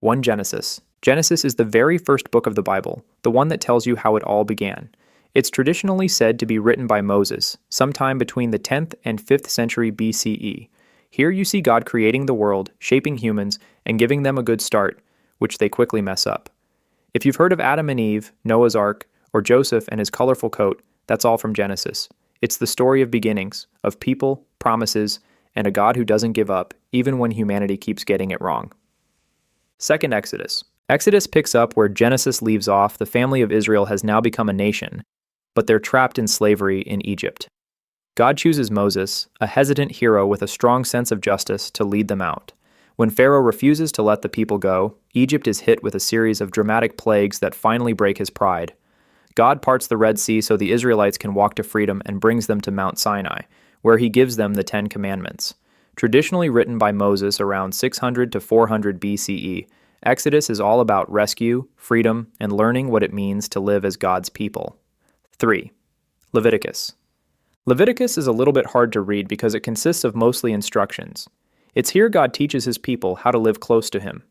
1 Genesis. Genesis is the very first book of the Bible, the one that tells you how it all began. It's traditionally said to be written by Moses, sometime between the 10th and 5th century BCE. Here you see God creating the world, shaping humans, and giving them a good start, which they quickly mess up. If you've heard of Adam and Eve, Noah's Ark, or Joseph and his colorful coat, that's all from Genesis. It's the story of beginnings, of people, promises, and a God who doesn't give up, even when humanity keeps getting it wrong. 2nd Exodus. Exodus picks up where Genesis leaves off. The family of Israel has now become a nation, but they're trapped in slavery in Egypt. God chooses Moses, a hesitant hero with a strong sense of justice, to lead them out. When Pharaoh refuses to let the people go, Egypt is hit with a series of dramatic plagues that finally break his pride. God parts the Red Sea so the Israelites can walk to freedom and brings them to Mount Sinai, where he gives them the 10 Commandments. Traditionally written by Moses around 600 to 400 BCE, Exodus is all about rescue, freedom, and learning what it means to live as God's people. 3. Leviticus. Leviticus is a little bit hard to read because it consists of mostly instructions. It's here God teaches his people how to live close to him.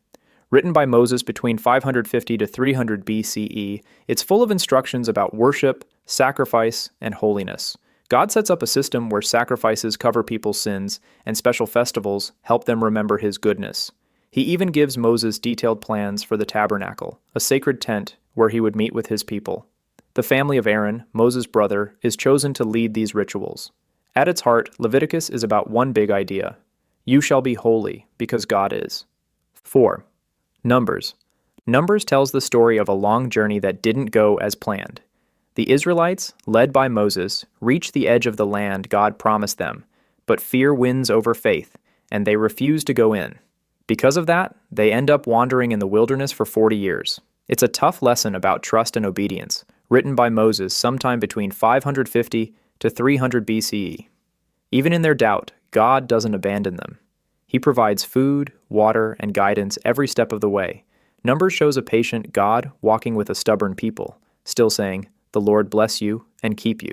Written by Moses between 550 to 300 BCE, it's full of instructions about worship, sacrifice, and holiness. God sets up a system where sacrifices cover people's sins, and special festivals help them remember his goodness. He even gives Moses detailed plans for the tabernacle, a sacred tent where he would meet with his people. The family of Aaron, Moses' brother, is chosen to lead these rituals. At its heart, Leviticus is about one big idea: you shall be holy, because God is. 4. Numbers. Numbers tells the story of a long journey that didn't go as planned. The Israelites, led by Moses, reach the edge of the land God promised them, but fear wins over faith, and they refuse to go in. Because of that, they end up wandering in the wilderness for 40 years. It's a tough lesson about trust and obedience, written by Moses sometime between 550 to 300 BCE. Even in their doubt, God doesn't abandon them. He provides food, water, and guidance every step of the way. Numbers shows a patient God walking with a stubborn people, still saying, "The Lord bless you and keep you."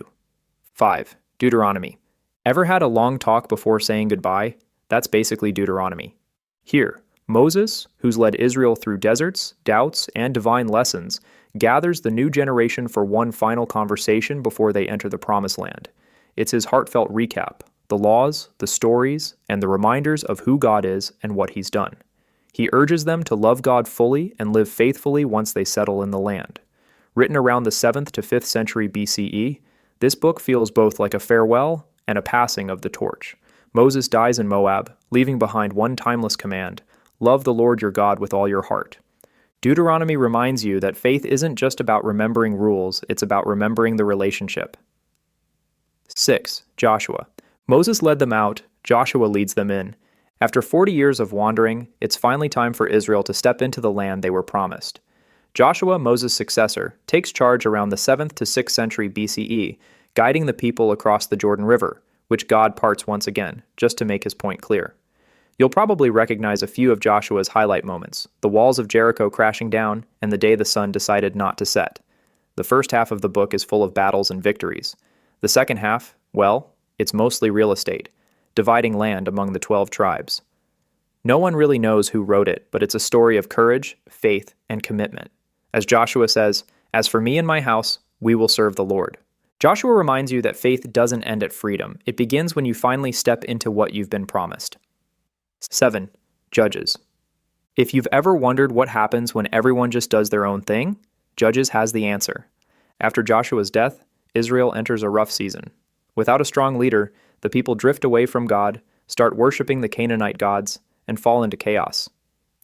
5. Deuteronomy. Ever had a long talk before saying goodbye? That's basically Deuteronomy. Here, Moses, who's led Israel through deserts, doubts, and divine lessons, gathers the new generation for one final conversation before they enter the Promised Land. It's his heartfelt recap, the laws, the stories, and the reminders of who God is and what he's done. He urges them to love God fully and live faithfully once they settle in the land. Written around the 7th to 5th century BCE, this book feels both like a farewell and a passing of the torch. Moses dies in Moab, leaving behind one timeless command: love the Lord your God with all your heart. Deuteronomy reminds you that faith isn't just about remembering rules, it's about remembering the relationship. 6. Joshua. Moses led them out, Joshua leads them in. After 40 years of wandering, it's finally time for Israel to step into the land they were promised. Joshua, Moses' successor, takes charge around the 7th to 6th century BCE, guiding the people across the Jordan River, which God parts once again, just to make his point clear. You'll probably recognize a few of Joshua's highlight moments: the walls of Jericho crashing down, and the day the sun decided not to set. The first half of the book is full of battles and victories. The second half, well, it's mostly real estate, dividing land among the 12 tribes. No one really knows who wrote it, but it's a story of courage, faith, and commitment. As Joshua says, "As for me and my house, we will serve the Lord." Joshua reminds you that faith doesn't end at freedom. It begins when you finally step into what you've been promised. 7. Judges. If you've ever wondered what happens when everyone just does their own thing, Judges has the answer. After Joshua's death, Israel enters a rough season. Without a strong leader, the people drift away from God, start worshiping the Canaanite gods, and fall into chaos.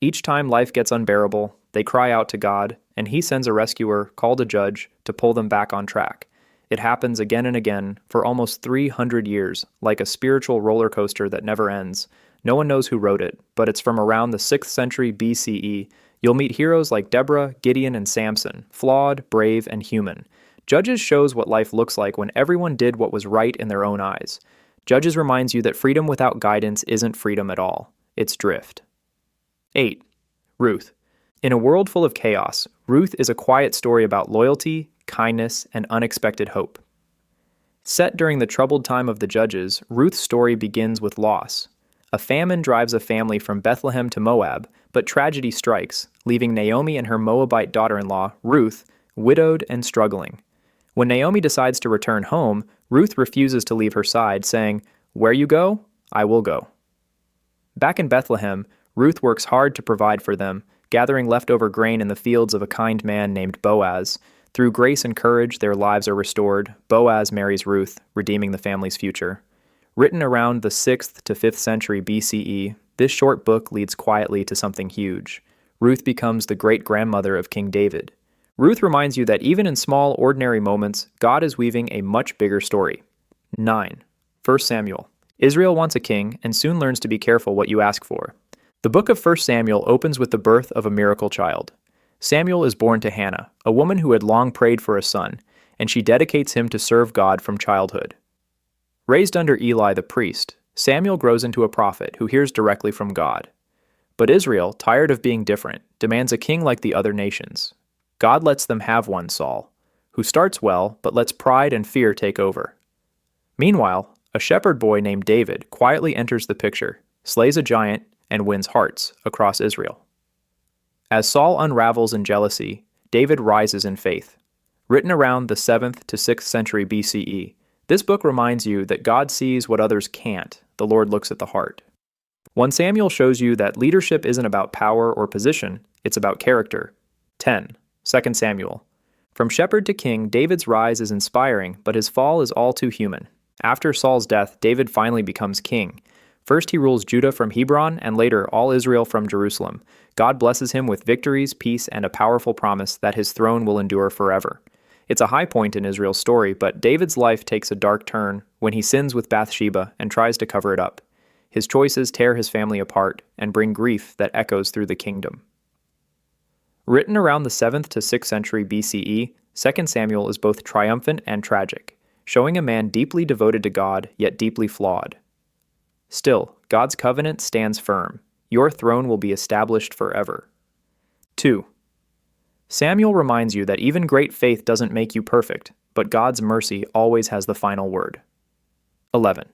Each time life gets unbearable, they cry out to God, and he sends a rescuer, called a judge, to pull them back on track. It happens again and again for almost 300 years, like a spiritual roller coaster that never ends. No one knows who wrote it, but it's from around the 6th century BCE. You'll meet heroes like Deborah, Gideon, and Samson, flawed, brave, and human. Judges shows what life looks like when everyone did what was right in their own eyes. Judges reminds you that freedom without guidance isn't freedom at all. It's drift. 8. Ruth. In a world full of chaos, Ruth is a quiet story about loyalty, kindness, and unexpected hope. Set during the troubled time of the Judges, Ruth's story begins with loss. A famine drives a family from Bethlehem to Moab, But tragedy strikes, leaving Naomi and her Moabite daughter-in-law, Ruth, widowed and struggling. When Naomi decides to return home, Ruth refuses to leave her side, saying, "Where you go, I will go." Back in Bethlehem, Ruth works hard to provide for them, gathering leftover grain in the fields of a kind man named Boaz. Through grace and courage, their lives are restored. Boaz marries Ruth, redeeming the family's future. Written around the 6th to 5th century BCE, this short book leads quietly to something huge. Ruth becomes the great-grandmother of King David. Ruth reminds you that even in small, ordinary moments, God is weaving a much bigger story. 9. 1 Samuel. Israel wants a king and soon learns to be careful what you ask for. The book of 1 Samuel opens with the birth of a miracle child. Samuel is born to Hannah, a woman who had long prayed for a son, and she dedicates him to serve God from childhood. Raised under Eli the priest, Samuel grows into a prophet who hears directly from God. But Israel, tired of being different, demands a king like the other nations. God lets them have one, Saul, who starts well but lets pride and fear take over. Meanwhile, a shepherd boy named David quietly enters the picture, slays a giant, and wins hearts across Israel. As Saul unravels in jealousy, David rises in faith. Written around the 7th to 6th century BCE, this book reminds you that God sees what others can't. The Lord looks at the heart. 1 Samuel shows you that leadership isn't about power or position, it's about character. 10. 2 Samuel. From shepherd to king, David's rise is inspiring, but his fall is all too human. After Saul's death, David finally becomes king. First he rules Judah from Hebron, and later all Israel from Jerusalem. God blesses him with victories, peace, and a powerful promise that his throne will endure forever. It's a high point in Israel's story, but David's life takes a dark turn when he sins with Bathsheba and tries to cover it up. His choices tear his family apart and bring grief that echoes through the kingdom. Written around the 7th to 6th century BCE, 2 Samuel is both triumphant and tragic, showing a man deeply devoted to God, yet deeply flawed. Still, God's covenant stands firm. Your throne will be established forever. 2. Samuel reminds you that even great faith doesn't make you perfect, but God's mercy always has the final word. 11.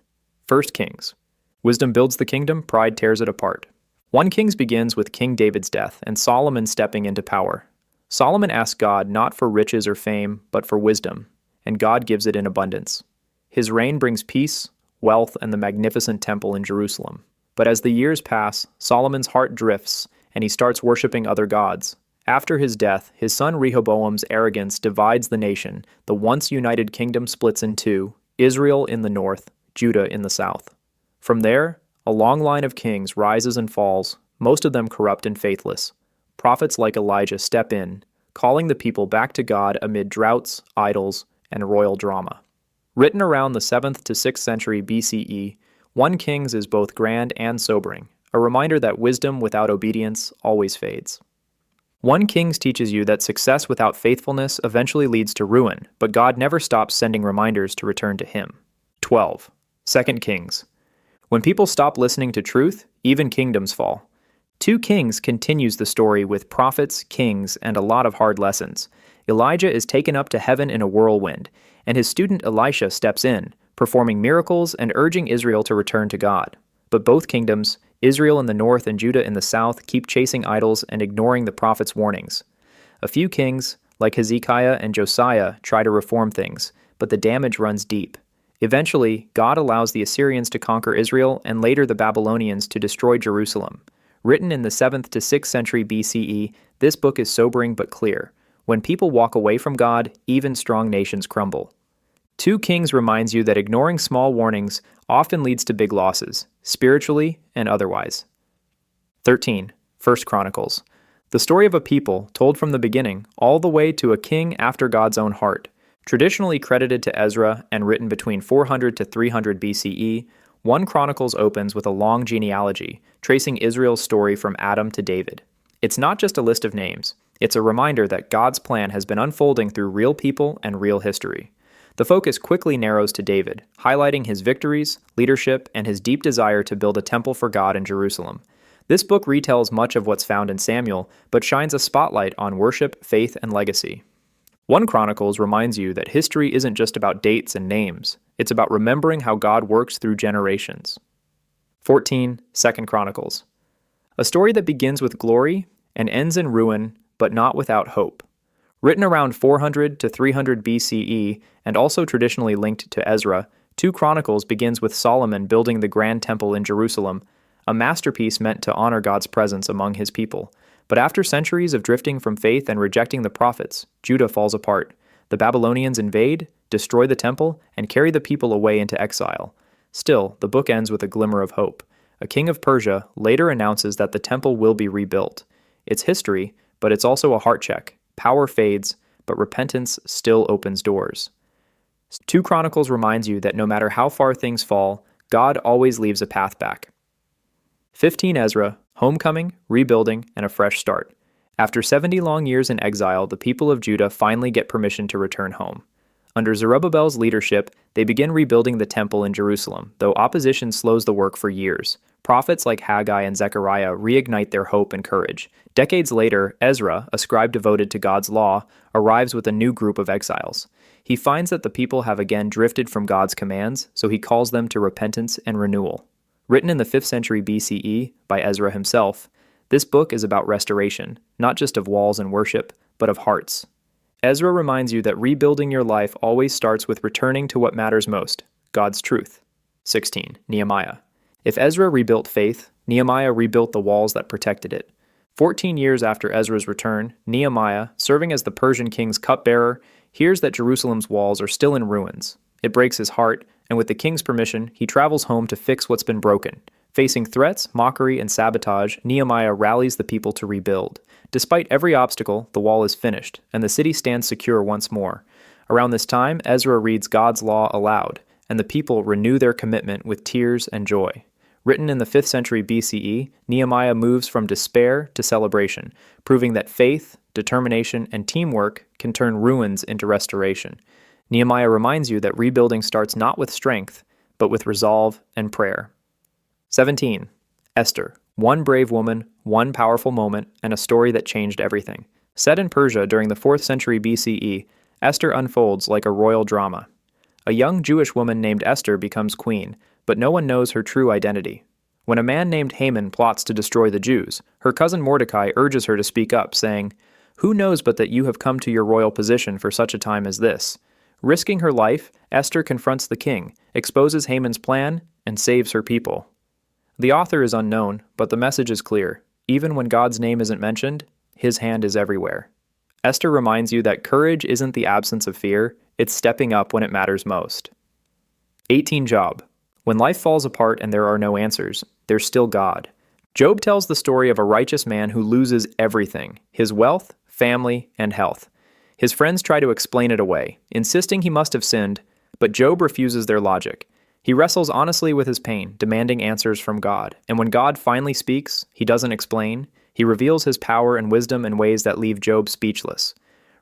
1 Kings. Wisdom builds the kingdom, pride tears it apart. 1 Kings begins with King David's death and Solomon stepping into power. Solomon asks God not for riches or fame, but for wisdom, and God gives it in abundance. His reign brings peace, wealth, and the magnificent temple in Jerusalem. But as the years pass, Solomon's heart drifts, and he starts worshiping other gods. After his death, his son Rehoboam's arrogance divides the nation. The once united kingdom splits in two, Israel in the north, Judah in the south. From there, a long line of kings rises and falls, most of them corrupt and faithless. Prophets like Elijah step in, calling the people back to God amid droughts, idols, and royal drama. Written around the 7th to 6th century BCE, 1 Kings is both grand and sobering, a reminder that wisdom without obedience always fades. 1 Kings teaches you that success without faithfulness eventually leads to ruin, but God never stops sending reminders to return to Him. 12. 2 Kings. When people stop listening to truth, even kingdoms fall. 2 Kings continues the story with prophets, kings, and a lot of hard lessons. Elijah is taken up to heaven in a whirlwind, and his student Elisha steps in, performing miracles and urging Israel to return to God. But both kingdoms, Israel in the north and Judah in the south, keep chasing idols and ignoring the prophet's warnings. A few kings, like Hezekiah and Josiah, try to reform things, but the damage runs deep. Eventually, God allows the Assyrians to conquer Israel and later the Babylonians to destroy Jerusalem. Written in the 7th to 6th century BCE, this book is sobering but clear. When people walk away from God, even strong nations crumble. 2 Kings reminds you that ignoring small warnings often leads to big losses, spiritually and otherwise. 13. 1 Chronicles. The story of a people told from the beginning all the way to a king after God's own heart. Traditionally credited to Ezra and written between 400 to 300 BCE, 1 Chronicles opens with a long genealogy, tracing Israel's story from Adam to David. It's not just a list of names. It's a reminder that God's plan has been unfolding through real people and real history. The focus quickly narrows to David, highlighting his victories, leadership, and his deep desire to build a temple for God in Jerusalem. This book retells much of what's found in Samuel, but shines a spotlight on worship, faith, and legacy. 1 Chronicles reminds you that history isn't just about dates and names. It's about remembering how God works through generations. 14. 2 Chronicles. a story that begins with glory and ends in ruin, but not without hope. Written around 400 to 300 BCE and also traditionally linked to Ezra, 2 Chronicles begins with Solomon building the Grand Temple in Jerusalem, a masterpiece meant to honor God's presence among his people. But after centuries of drifting from faith and rejecting the prophets, Judah falls apart. The Babylonians invade, destroy the temple, and carry the people away into exile. Still, the book ends with a glimmer of hope. A king of Persia later announces that the temple will be rebuilt. It's history, but it's also a heart check. Power fades, but repentance still opens doors. 2 Chronicles reminds you that no matter how far things fall, God always leaves a path back. 15 Ezra, homecoming, rebuilding, and a fresh start. After 70 long years in exile, the people of Judah finally get permission to return home. Under Zerubbabel's leadership, they begin rebuilding the temple in Jerusalem, though opposition slows the work for years. Prophets like Haggai and Zechariah reignite their hope and courage. Decades later, Ezra, a scribe devoted to God's law, arrives with a new group of exiles. He finds that the people have again drifted from God's commands, so he calls them to repentance and renewal. Written in the 5th century BCE by Ezra himself, this book is about restoration, not just of walls and worship, but of hearts. Ezra reminds you that rebuilding your life always starts with returning to what matters most, God's truth. 16. Nehemiah. If Ezra rebuilt faith, Nehemiah rebuilt the walls that protected it. 14 years after Ezra's return, Nehemiah, serving as the Persian king's cupbearer, hears that Jerusalem's walls are still in ruins. It breaks his heart, and with the king's permission, he travels home to fix what's been broken. Facing threats, mockery, and sabotage, Nehemiah rallies the people to rebuild. Despite every obstacle, the wall is finished, and the city stands secure once more. Around this time, Ezra reads God's law aloud, and the people renew their commitment with tears and joy. Written in the 5th century BCE, Nehemiah moves from despair to celebration, proving that faith, determination, and teamwork can turn ruins into restoration. Nehemiah reminds you that rebuilding starts not with strength, but with resolve and prayer. 17. Esther. One brave woman, one powerful moment, and a story that changed everything. Set in Persia during the 4th century BCE, Esther unfolds like a royal drama. A young Jewish woman named Esther becomes queen, but no one knows her true identity. When a man named Haman plots to destroy the Jews, her cousin Mordecai urges her to speak up, saying, "Who knows but that you have come to your royal position for such a time as this?" Risking her life, Esther confronts the king, exposes Haman's plan, and saves her people. The author is unknown, but the message is clear. Even when God's name isn't mentioned, his hand is everywhere. Esther reminds you that courage isn't the absence of fear, it's stepping up when it matters most. 18 Job. When life falls apart and there are no answers, there's still God. Job tells the story of a righteous man who loses everything, his wealth, family, and health. His friends try to explain it away, insisting he must have sinned, but Job refuses their logic. He wrestles honestly with his pain, demanding answers from God. And when God finally speaks, he doesn't explain. He reveals his power and wisdom in ways that leave Job speechless.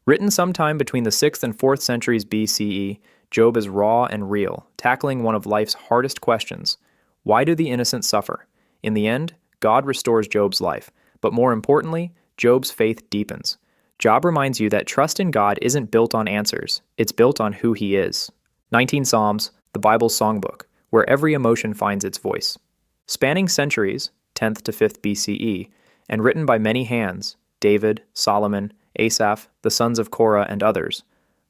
Written sometime between the 6th and 4th centuries BCE, Job is raw and real, tackling one of life's hardest questions. Why do the innocent suffer? In the end, God restores Job's life. But more importantly, Job's faith deepens. Job reminds you that trust in God isn't built on answers. It's built on who he is. 19 Psalms, the Bible's songbook, where every emotion finds its voice. Spanning centuries, 10th to 5th BCE, and written by many hands, David, Solomon, Asaph, the sons of Korah, and others,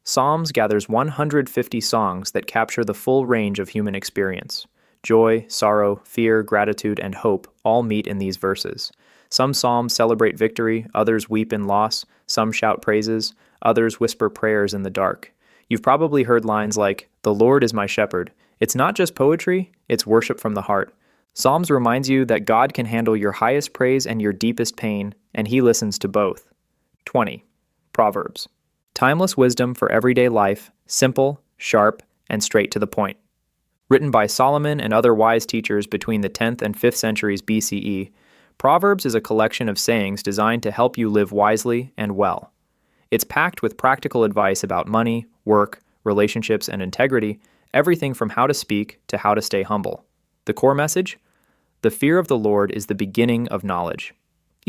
Psalms gathers 150 songs that capture the full range of human experience. Joy, sorrow, fear, gratitude, and hope all meet in these verses. Some psalms celebrate victory, others weep in loss, some shout praises, others whisper prayers in the dark. You've probably heard lines like, "The Lord is my shepherd." It's not just poetry, it's worship from the heart. Psalms reminds you that God can handle your highest praise and your deepest pain, and he listens to both. 20. Proverbs. Timeless wisdom for everyday life, simple, sharp, and straight to the point. Written by Solomon and other wise teachers between the 10th and 5th centuries BCE, Proverbs is a collection of sayings designed to help you live wisely and well. It's packed with practical advice about money, work, relationships, and integrity, everything from how to speak to how to stay humble. The core message? The fear of the Lord is the beginning of knowledge.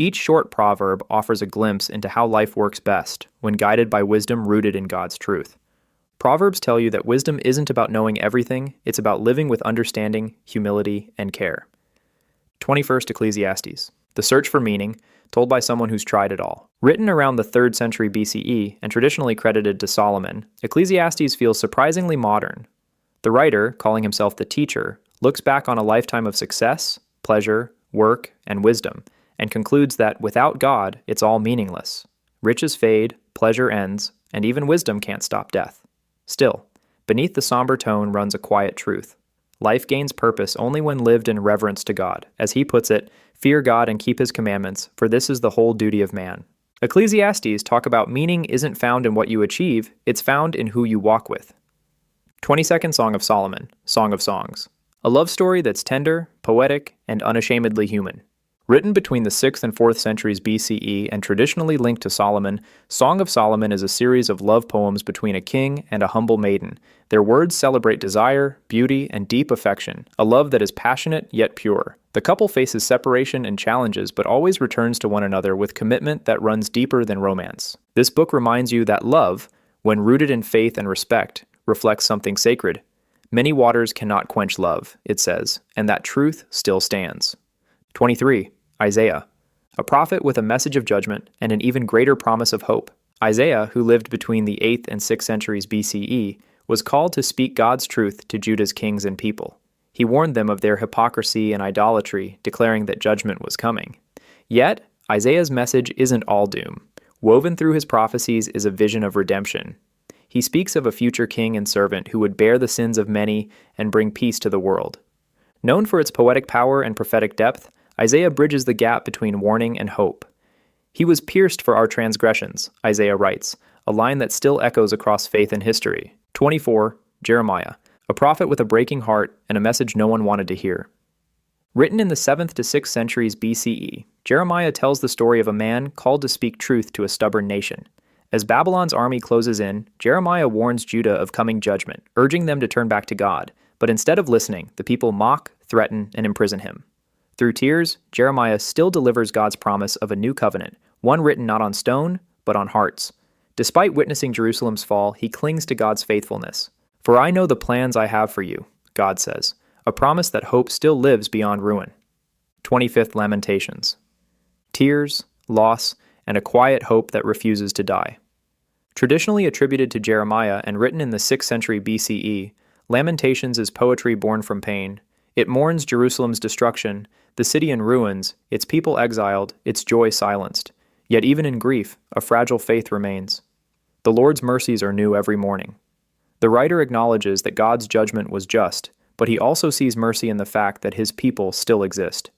Each short proverb offers a glimpse into how life works best when guided by wisdom rooted in God's truth. Proverbs tell you that wisdom isn't about knowing everything, it's about living with understanding, humility, and care. 21st Ecclesiastes. The search for meaning, told by someone who's tried it all. Written around the 3rd century BCE and traditionally credited to Solomon, Ecclesiastes feels surprisingly modern. The writer, calling himself the teacher, looks back on a lifetime of success, pleasure, work, and wisdom, and concludes that without God, it's all meaningless. Riches fade, pleasure ends, and even wisdom can't stop death. Still, beneath the somber tone runs a quiet truth. Life gains purpose only when lived in reverence to God. As he puts it, fear God and keep his commandments, for this is the whole duty of man. Ecclesiastes talk about meaning isn't found in what you achieve, it's found in who you walk with. 22nd Song of Solomon, Song of Songs. A love story that's tender, poetic, and unashamedly human. Written between the 6th and 4th centuries BCE and traditionally linked to Solomon, Song of Solomon is a series of love poems between a king and a humble maiden. Their words celebrate desire, beauty, and deep affection, a love that is passionate yet pure. The couple faces separation and challenges but always returns to one another with commitment that runs deeper than romance. This book reminds you that love, when rooted in faith and respect, reflects something sacred. Many waters cannot quench love, it says, and that truth still stands. 23. Isaiah, a prophet with a message of judgment and an even greater promise of hope. Isaiah, who lived between the 8th and 6th centuries BCE, was called to speak God's truth to Judah's kings and people. He warned them of their hypocrisy and idolatry, declaring that judgment was coming. Yet, Isaiah's message isn't all doom. Woven through his prophecies is a vision of redemption. He speaks of a future king and servant who would bear the sins of many and bring peace to the world. Known for its poetic power and prophetic depth, Isaiah bridges the gap between warning and hope. He was pierced for our transgressions, Isaiah writes, a line that still echoes across faith and history. 24. Jeremiah, a prophet with a breaking heart and a message no one wanted to hear. Written in the 7th to 6th centuries BCE, Jeremiah tells the story of a man called to speak truth to a stubborn nation. As Babylon's army closes in, Jeremiah warns Judah of coming judgment, urging them to turn back to God. But instead of listening, the people mock, threaten, and imprison him. Through tears, Jeremiah still delivers God's promise of a new covenant, one written not on stone, but on hearts. Despite witnessing Jerusalem's fall, he clings to God's faithfulness. For I know the plans I have for you, God says, a promise that hope still lives beyond ruin. 25th Lamentations. Tears, loss, and a quiet hope that refuses to die. Traditionally attributed to Jeremiah and written in the 6th century BCE, Lamentations is poetry born from pain. It mourns Jerusalem's destruction, the city in ruins, its people exiled, its joy silenced. Yet even in grief, a fragile faith remains. The Lord's mercies are new every morning. The writer acknowledges that God's judgment was just, but he also sees mercy in the fact that his people still exist.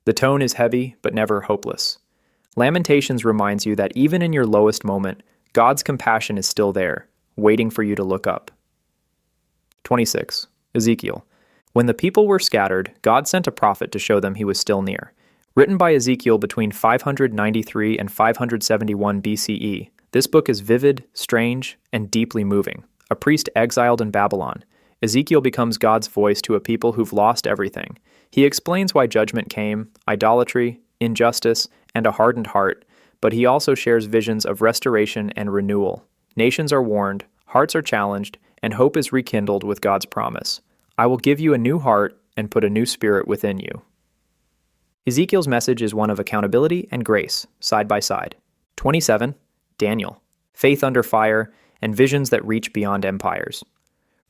The tone is heavy, but never hopeless. Lamentations reminds you that even in your lowest moment, God's compassion is still there, waiting for you to look up. 26. Ezekiel. When the people were scattered, God sent a prophet to show them he was still near. Written by Ezekiel between 593 and 571 BCE, this book is vivid, strange, and deeply moving. A priest exiled in Babylon, Ezekiel becomes God's voice to a people who've lost everything. He explains why judgment came, idolatry, injustice, and a hardened heart, but he also shares visions of restoration and renewal. Nations are warned, hearts are challenged, and hope is rekindled with God's promise. I will give you a new heart and put a new spirit within you. Ezekiel's message is one of accountability and grace, side by side. 27. Daniel. Faith under fire and visions that reach beyond empires.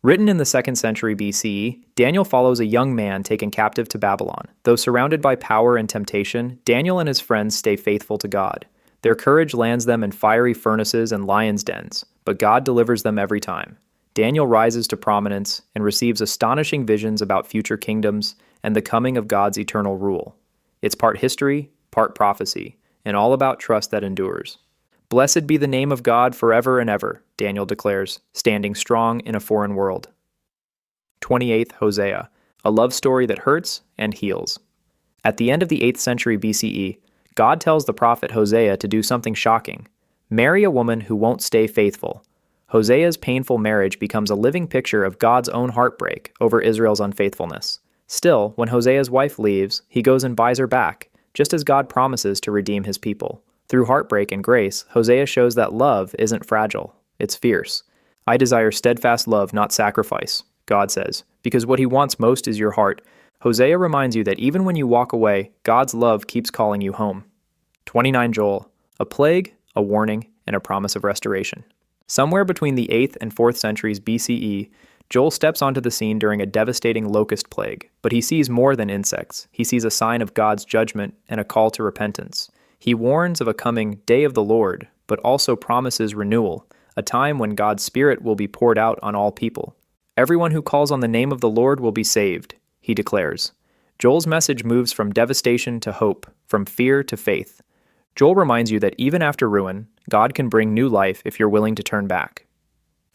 Written in the 2nd century BCE, Daniel follows a young man taken captive to Babylon. Though surrounded by power and temptation, Daniel and his friends stay faithful to God. Their courage lands them in fiery furnaces and lions' dens, but God delivers them every time. Daniel rises to prominence and receives astonishing visions about future kingdoms and the coming of God's eternal rule. It's part history, part prophecy, and all about trust that endures. Blessed be the name of God forever and ever, Daniel declares, standing strong in a foreign world. 28th Hosea, a love story that hurts and heals. At the end of the 8th century BCE, God tells the prophet Hosea to do something shocking. Marry a woman who won't stay faithful. Hosea's painful marriage becomes a living picture of God's own heartbreak over Israel's unfaithfulness. Still, when Hosea's wife leaves, he goes and buys her back, just as God promises to redeem his people. Through heartbreak and grace, Hosea shows that love isn't fragile, it's fierce. I desire steadfast love, not sacrifice, God says, because what he wants most is your heart. Hosea reminds you that even when you walk away, God's love keeps calling you home. 29 Joel, a plague, a warning, and a promise of restoration. Somewhere between the 8th and 4th centuries BCE, Joel steps onto the scene during a devastating locust plague, but he sees more than insects. He sees a sign of God's judgment and a call to repentance. He warns of a coming day of the Lord, but also promises renewal, a time when God's Spirit will be poured out on all people. Everyone who calls on the name of the Lord will be saved, he declares. Joel's message moves from devastation to hope, from fear to faith. Joel reminds you that even after ruin, God can bring new life if you're willing to turn back.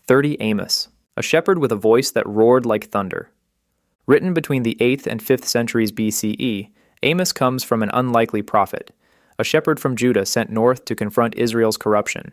30 Amos, a shepherd with a voice that roared like thunder. Written between the 8th and 5th centuries BCE, Amos comes from an unlikely prophet, a shepherd from Judah sent north to confront Israel's corruption.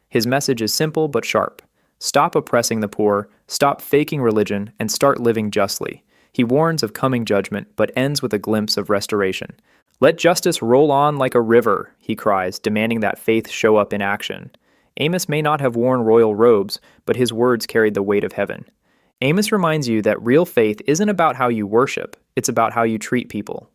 His message is simple but sharp. Stop oppressing the poor, stop faking religion, and start living justly. He warns of coming judgment, but ends with a glimpse of restoration. Let justice roll on like a river, he cries, demanding that faith show up in action. Amos may not have worn royal robes, but his words carried the weight of heaven. Amos reminds you that real faith isn't about how you worship, it's about how you treat people.